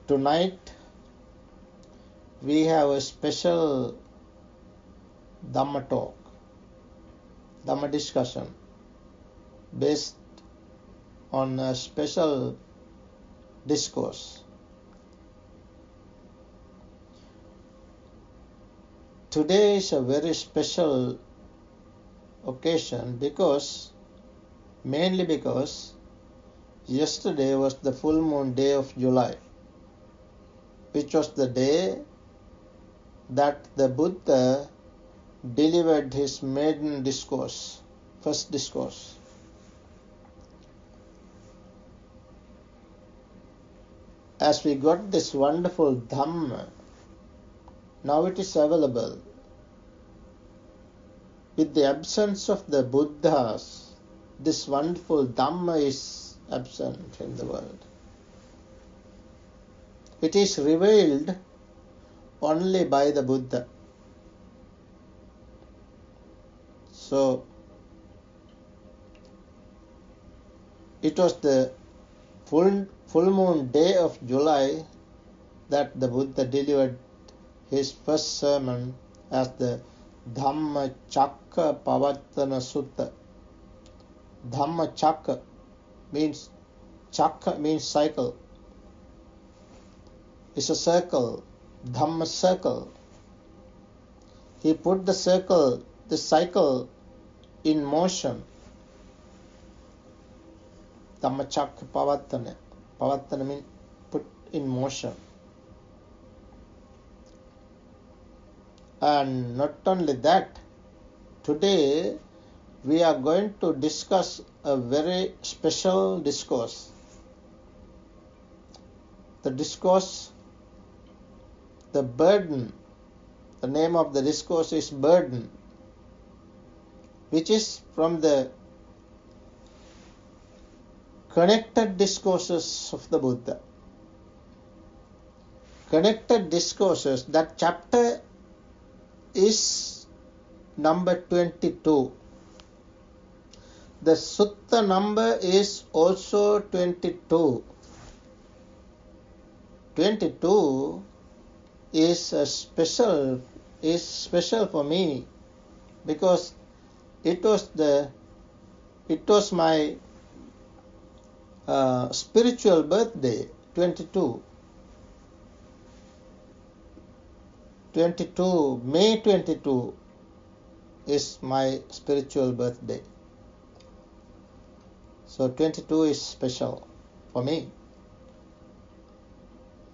Tonight we have a special Dhamma talk, Dhamma discussion based on a special discourse. Today is a very special occasion mainly because yesterday was the full moon day of July, which was the day that the Buddha delivered his maiden discourse, first discourse. As we got this wonderful Dhamma, now it is available. With the absence of the Buddhas, this wonderful Dhamma is absent in the world. It is revealed only by the Buddha. So, it was the full moon day of July that the Buddha delivered his first sermon as the Dhamma Chakka Pavattana Sutta. Dhamma Chakka means cycle. It's a circle, Dhamma circle. He put the cycle in motion. Dhamma Chakka Pavattana. Pavattana means put in motion. And not only that, today we are going to discuss a very special discourse. The discourse, the burden, the name of the discourse is burden, which is from the connected discourses of the Buddha. Connected discourses, that chapter is number 22. The sutta number is also 22. 22 is special for me because it was my spiritual birthday. 22 May 22 is my spiritual birthday. So 22 is special for me.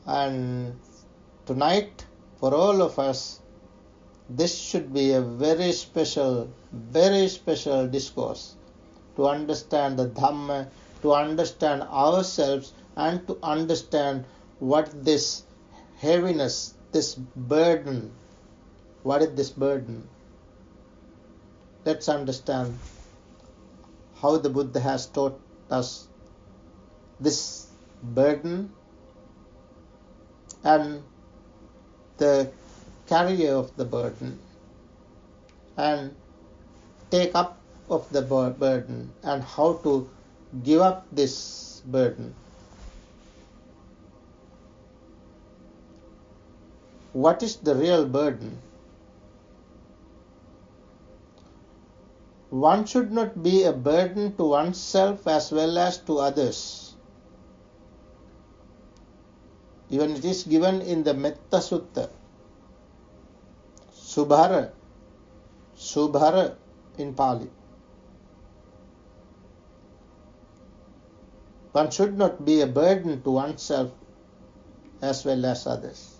And tonight, for all of us, this should be a very special discourse to understand the Dhamma, to understand ourselves, and to understand what this heaviness, this burden, what is this burden? Let's understand how the Buddha has taught us this burden and the carrier of the burden, and take up of the burden, and how to give up this burden. What is the real burden? One should not be a burden to oneself as well as to others. Even it is given in the Metta Sutta. Subhara in Pali. One should not be a burden to oneself as well as others.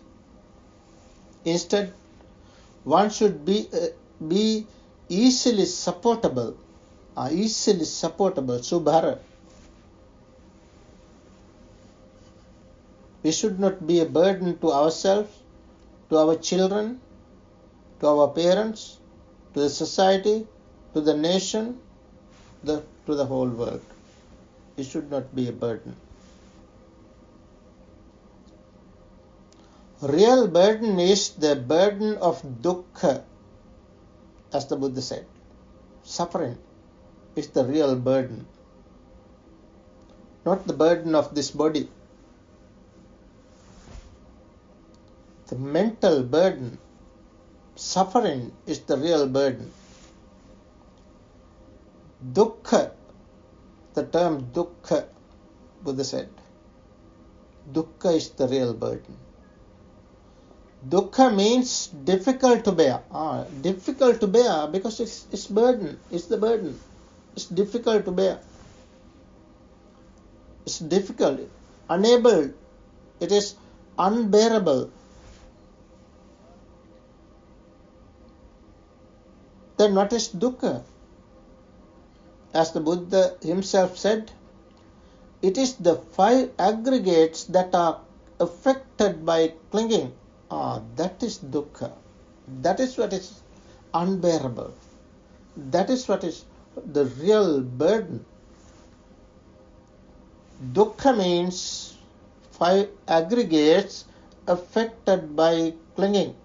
Instead, one should be easily supportable, subhara. We should not be a burden to ourselves, to our children, to our parents, to the society, to the nation, to the whole world. It should not be a burden. Real burden is the burden of dukkha, as the Buddha said. Suffering is the real burden, not the burden of this body. the mental burden, suffering is the real burden. Dukkha, the term dukkha, Buddha said, dukkha is the real burden. Dukkha means difficult to bear. Difficult to bear because it's burden. It's the burden. It's difficult to bear. It's difficult, unable. It is unbearable. Then what is dukkha? As the Buddha himself said, it is the 5 aggregates that are affected by clinging. That is dukkha. That is what is unbearable. That is what is the real burden. Dukkha means 5 aggregates affected by clinging.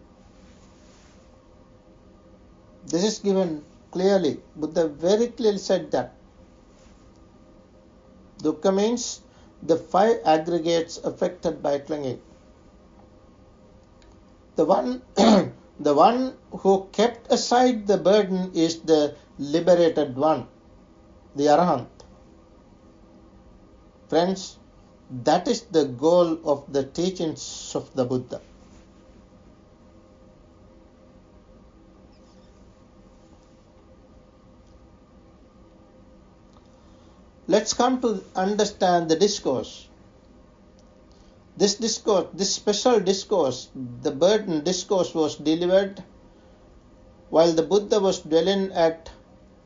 This is given clearly. Buddha very clearly said that. Dukkha means the 5 aggregates affected by clinging. The one who kept aside the burden is the liberated one, the Arahant. Friends, that is the goal of the teachings of the Buddha. Let's come to understand the discourse. This special discourse, the burden discourse, was delivered while the Buddha was dwelling at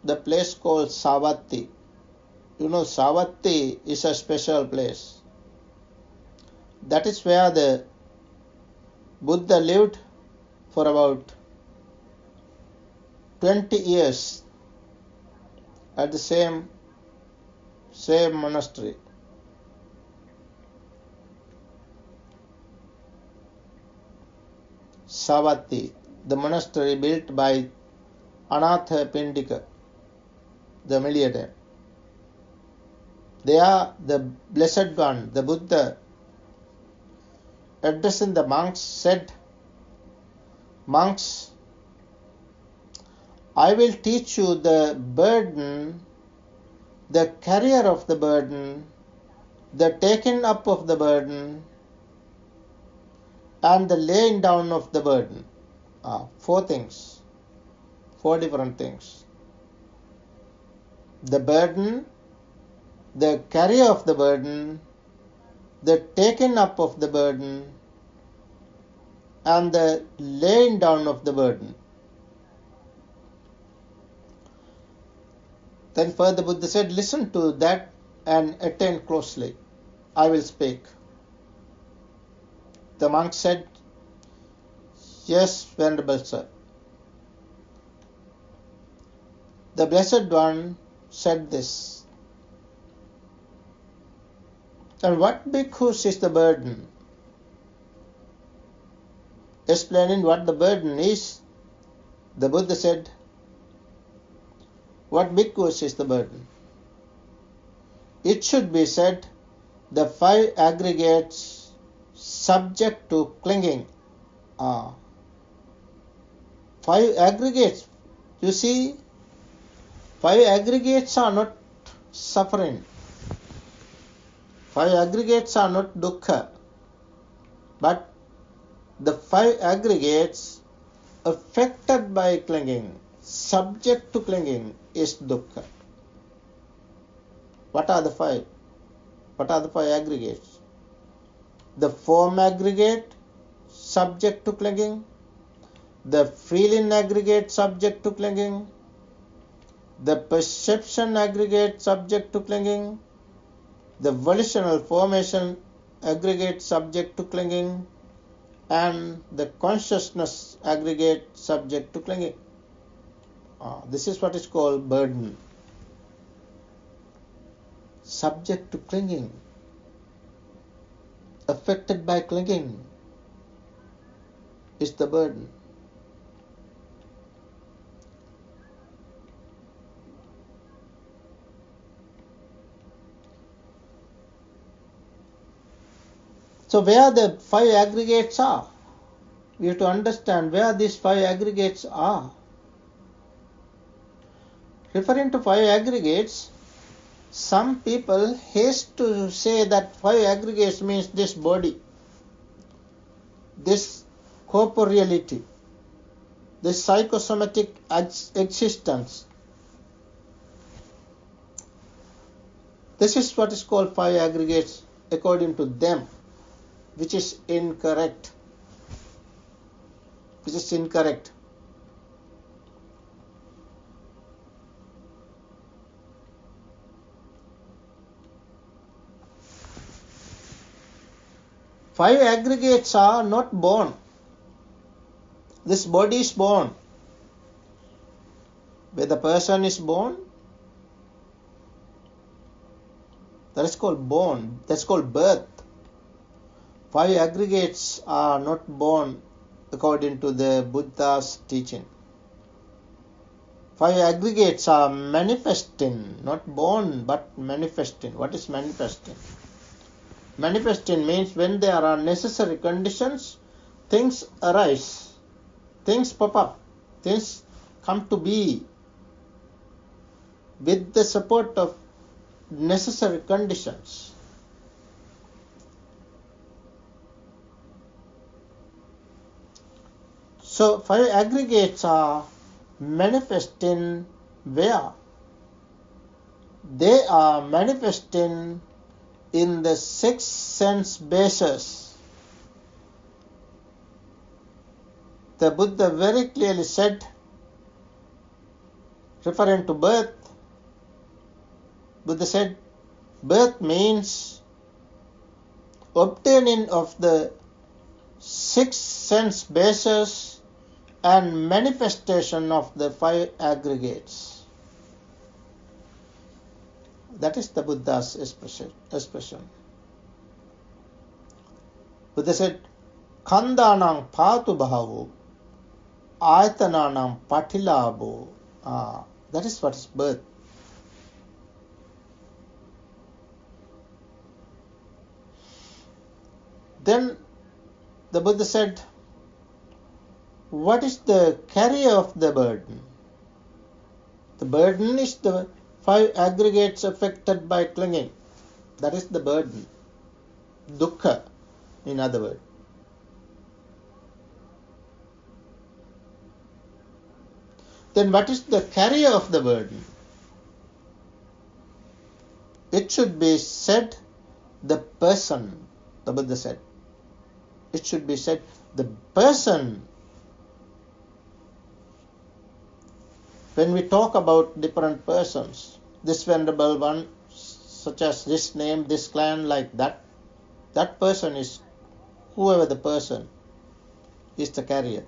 the place called Savatthi. You know, Savatthi is a special place. That is where the Buddha lived for about 20 years at the same monastery. Savatthi, the monastery built by Anatha Pindika, the millionaire. There, the Blessed One, the Buddha, addressing the monks, said, "Monks, I will teach you the burden, the carrier of the burden, the taking up of the burden, and the laying down of the burden." 4 things, 4 different things. The burden, the carrier of the burden, the taking up of the burden, and the laying down of the burden. Then further Buddha said, "Listen to that and attend closely. I will speak." The monk said, "Yes, Venerable Sir." The Blessed One said this. And what bhikkhus is the burden? Explaining what the burden is, the Buddha said, what bhikkhus is the burden? It should be said, the 5 aggregates subject to clinging. 5 aggregates. You see, 5 aggregates are not suffering. 5 aggregates are not dukkha. But the 5 aggregates affected by clinging, subject to clinging, is dukkha. What are the 5? What are the 5 aggregates? The form aggregate, subject to clinging. The feeling aggregate, subject to clinging. The perception aggregate, subject to clinging. The volitional formation aggregate, subject to clinging. And the consciousness aggregate, subject to clinging. This is what is called burden. Subject to clinging, affected by clinging, is the burden. So where the 5 aggregates are? we have to understand where these 5 aggregates are. Referring to 5 aggregates, some people haste to say that 5 aggregates means this body, this corporeality, this psychosomatic existence. This is what is called 5 aggregates according to them, which is incorrect. Which is incorrect. Five aggregates are not born. This body is born. Where the person is born, that is called born. That's called birth. 5 aggregates are not born according to the Buddha's teaching. 5 aggregates are manifesting, not born but manifesting. What is manifesting? Manifesting means when there are necessary conditions, things arise, things pop up, things come to be with the support of necessary conditions. So 5 aggregates are manifesting where? They are manifesting in the 6 sense bases. The Buddha very clearly said, referring to birth, Buddha said, birth means obtaining of the 6 sense bases and manifestation of the 5 aggregates. That is the Buddha's expression. Buddha said, khandhanam paathubhavo, ayatananam patilabho. That is what is birth. Then the Buddha said, what is the carrier of the burden? The burden is the 5 aggregates affected by clinging. That is the burden. Dukkha, in other words. Then what is the carrier of the burden? It should be said the person, the Buddha said. It should be said the person. When we talk about different persons, this venerable one, such as this name, this clan, like that, that person is, whoever the person, is the carrier.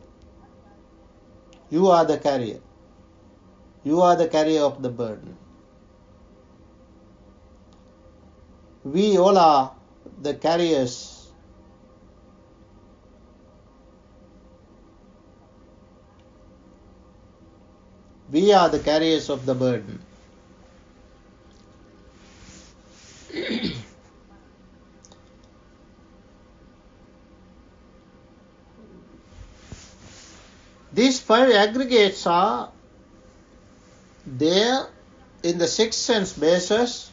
You are the carrier. You are the carrier of the burden. We all are the carriers. We are the carriers of the burden. These 5 aggregates are there in the 6 sense bases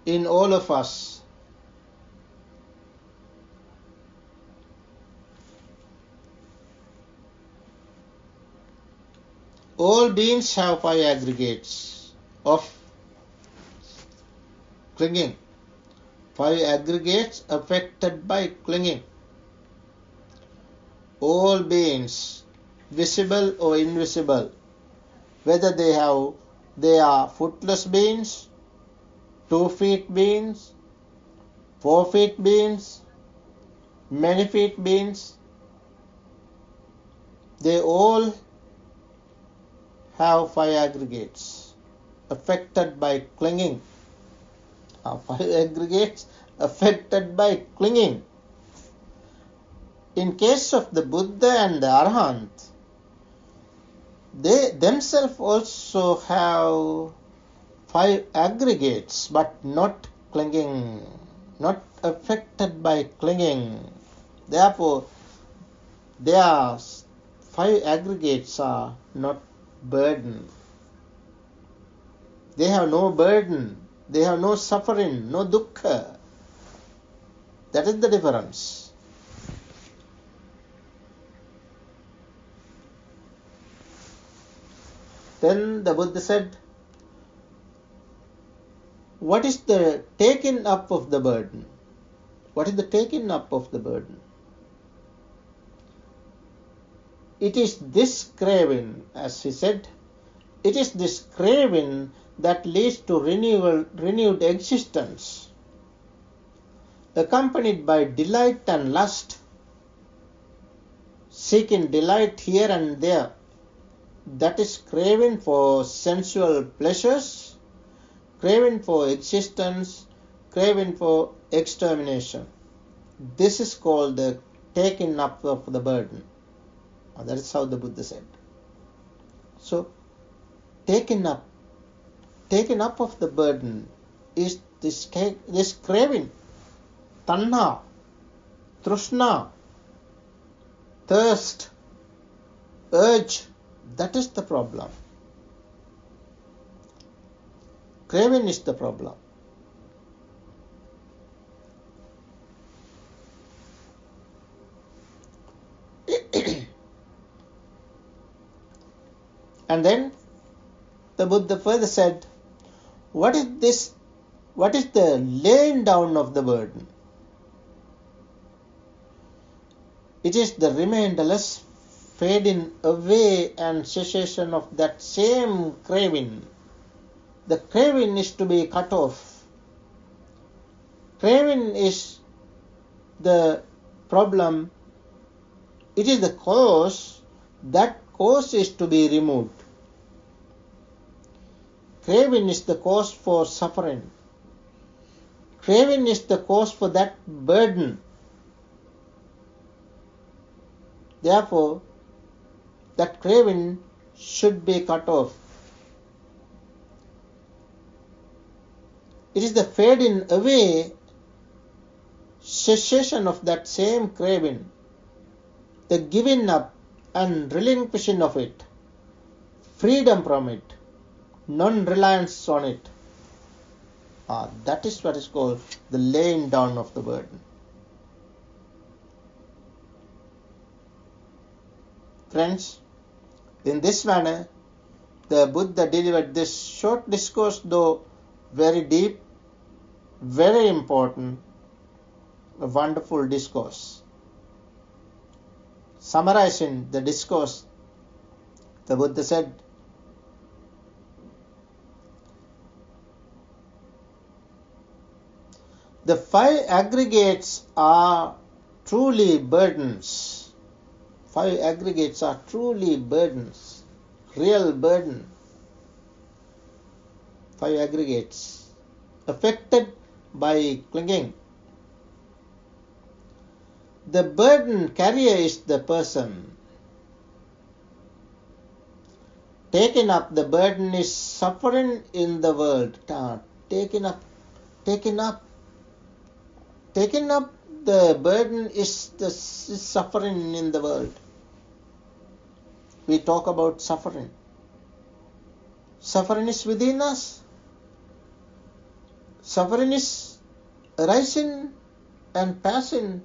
in all of us. All beings have 5 aggregates of clinging. 5 aggregates affected by clinging. All beings, visible or invisible, whether they are footless beings, 2 feet beings, 4 feet beings, many feet beings, they all have 5 aggregates affected by clinging. 5 aggregates affected by clinging. In case of the Buddha and the Arahant, they themselves also have 5 aggregates, but not clinging, not affected by clinging. Therefore, their five aggregates are not burden. They have no burden. They have no suffering, no dukkha. That is the difference. Then the Buddha said, what is the taking up of the burden? What is the taking up of the burden? It is this craving, as he said, it is this craving that leads to renewed existence, accompanied by delight and lust, seeking delight here and there. That is craving for sensual pleasures, craving for existence, craving for extermination. This is called the taking up of the burden. That is how the Buddha said. So, taking up of the burden is this craving, tanha, trishna, thirst, urge. That is the problem. Craving is the problem. And then the Buddha further said, what is this? What is the laying down of the burden? It is the remainderless fading away and cessation of that same craving. The craving is to be cut off. Craving is the problem. It is the cause. That cause is to be removed. Craving is the cause for suffering. Craving is the cause for that burden. Therefore, that craving should be cut off. It is the fading away, cessation of that same craving, the giving up and relinquishing of it, freedom from it, non-reliance on it. That is what is called the laying down of the burden. Friends, in this manner, the Buddha delivered this short discourse, though very deep, very important, a wonderful discourse. Summarizing the discourse, the Buddha said, the five aggregates are truly burdens. Five aggregates are truly burdens, real burden. Five aggregates affected by clinging. The burden carrier is the person. Taking up the burden is suffering in the world. Taking up the burden is suffering in the world. We talk about suffering. Suffering is within us. Suffering is arising and passing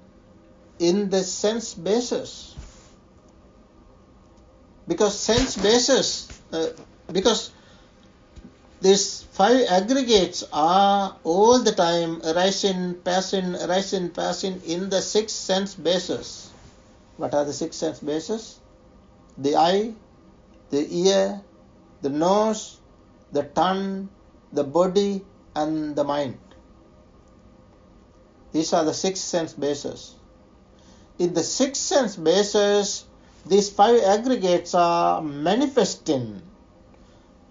in the sense basis. Because these five aggregates are all the time arising, passing in the six sense bases. What are the six sense bases? The eye, the ear, the nose, the tongue, the body, and the mind. These are the six sense bases. In the six sense bases, these five aggregates are manifesting.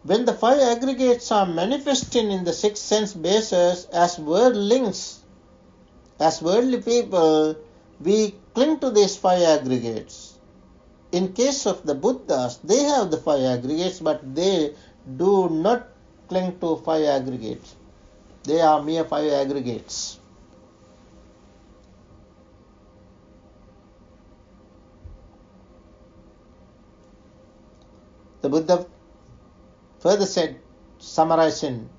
When the five aggregates are manifesting in the six sense bases as worldlings, as worldly people, we cling to these five aggregates. In case of the Buddhas, they have the five aggregates, but they do not cling to five aggregates. They are mere five aggregates. The Buddha further said, summarizing,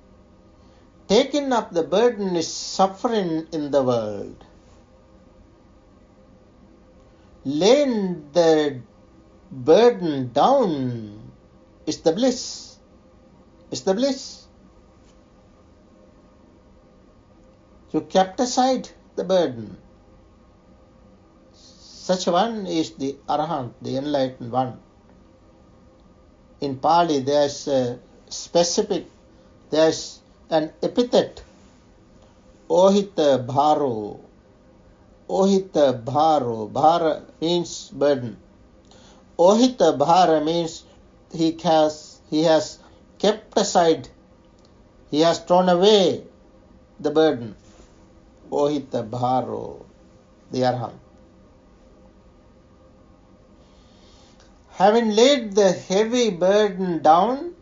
taking up the burden is suffering in the world. Laying the burden down is the bliss. Is the bliss. You kept aside the burden. Such one is the Arahant, the enlightened one. In Pali there is a specific, there is an epithet, Ohita Bharo. Ohita Bharo. Bhara means burden. Ohita Bhara means he has kept aside, he has thrown away the burden. Ohita Bharo, the Arahant. Having laid the heavy burden down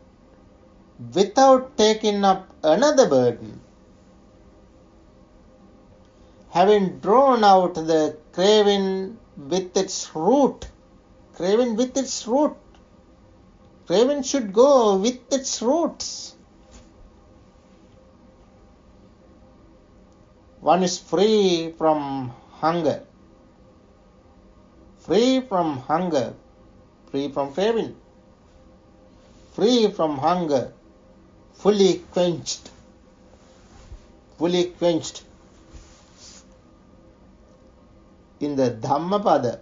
without taking up another burden, having drawn out the craving with its root, craving with its root, craving should go with its roots. One is free from hunger, free from hunger, free from craving, free from hunger, fully quenched, fully quenched. In the Dhammapada,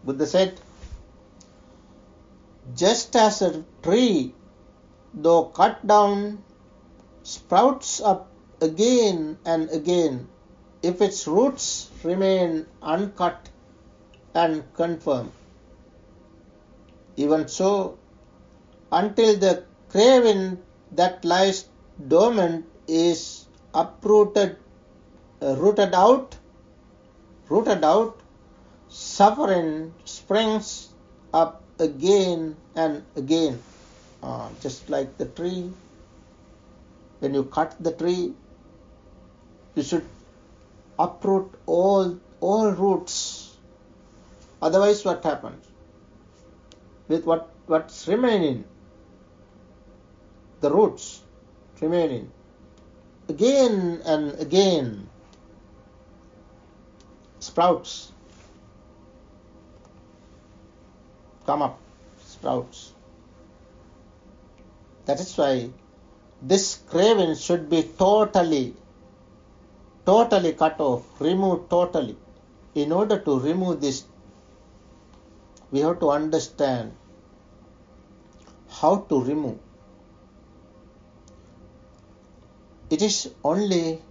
Buddha said, just as a tree, though cut down, sprouts up again and again if its roots remain uncut and confirm. Even so, until the craving that lies dormant is uprooted, rooted out, suffering springs up again and again. Just like the tree, when you cut the tree, you should uproot all roots. Otherwise, what happens? With what's remaining, the roots remaining, again and again, sprouts come up, sprouts. That is why this craving should be totally cut off, removed totally. In order to remove this, we have to understand how to remove. It is only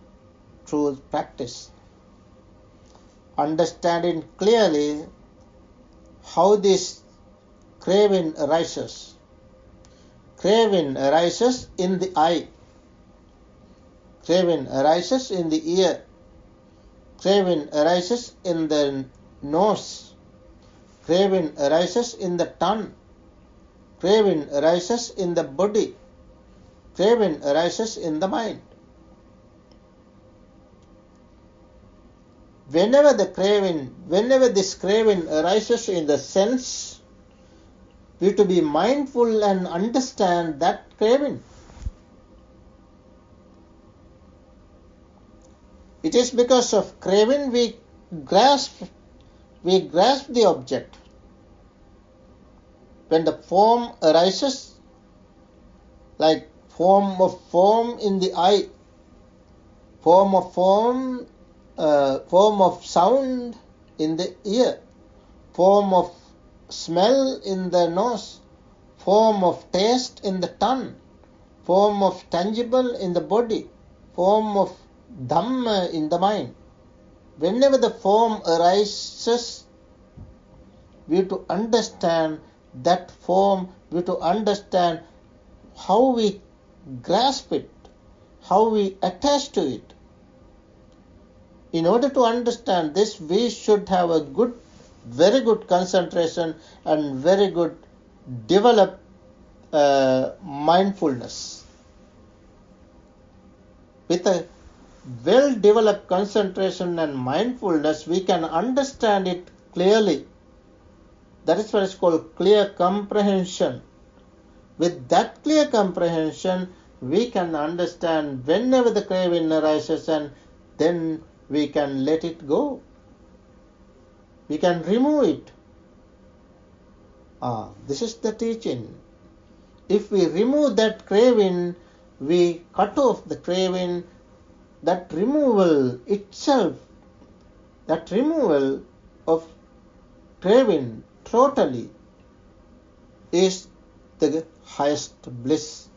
through practice, understanding clearly how this craving arises. Craving arises in the eye, craving arises in the ear, craving arises in the nose, craving arises in the tongue, craving arises in the body, craving arises in the mind. Whenever this craving arises in the sense, we have to be mindful and understand that craving. It is because of craving we grasp the object. When the form arises, like form in the eye, form of sound in the ear, form of smell in the nose, form of taste in the tongue, form of tangible in the body, form of Dhamma in the mind. Whenever the form arises, we have to understand that form, we have to understand how we grasp it, how we attach to it. In order to understand this, we should have a very good concentration and very good developed mindfulness. With a well-developed concentration and mindfulness, we can understand it clearly, That is what is called clear comprehension. With that clear comprehension, we can understand whenever the craving arises, and then we can let it go. We can remove it. This is the teaching. If we remove that craving, we cut off the craving. That removal itself, that removal of craving totally is the highest bliss,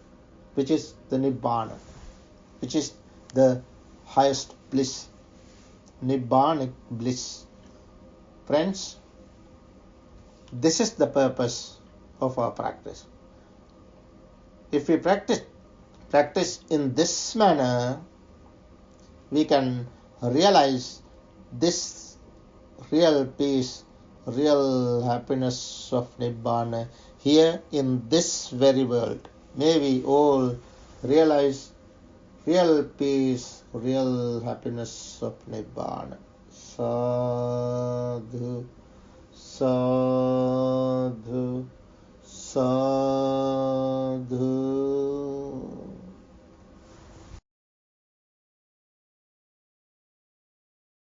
which is the Nibbana, which is the highest bliss, Nibbanic bliss. Friends, this is the purpose of our practice. If we practice in this manner, we can realize this real peace, real happiness of Nibbana here in this very world. May we all realize real peace, real happiness of Nibbana. Sadhu, sadhu, sadhu.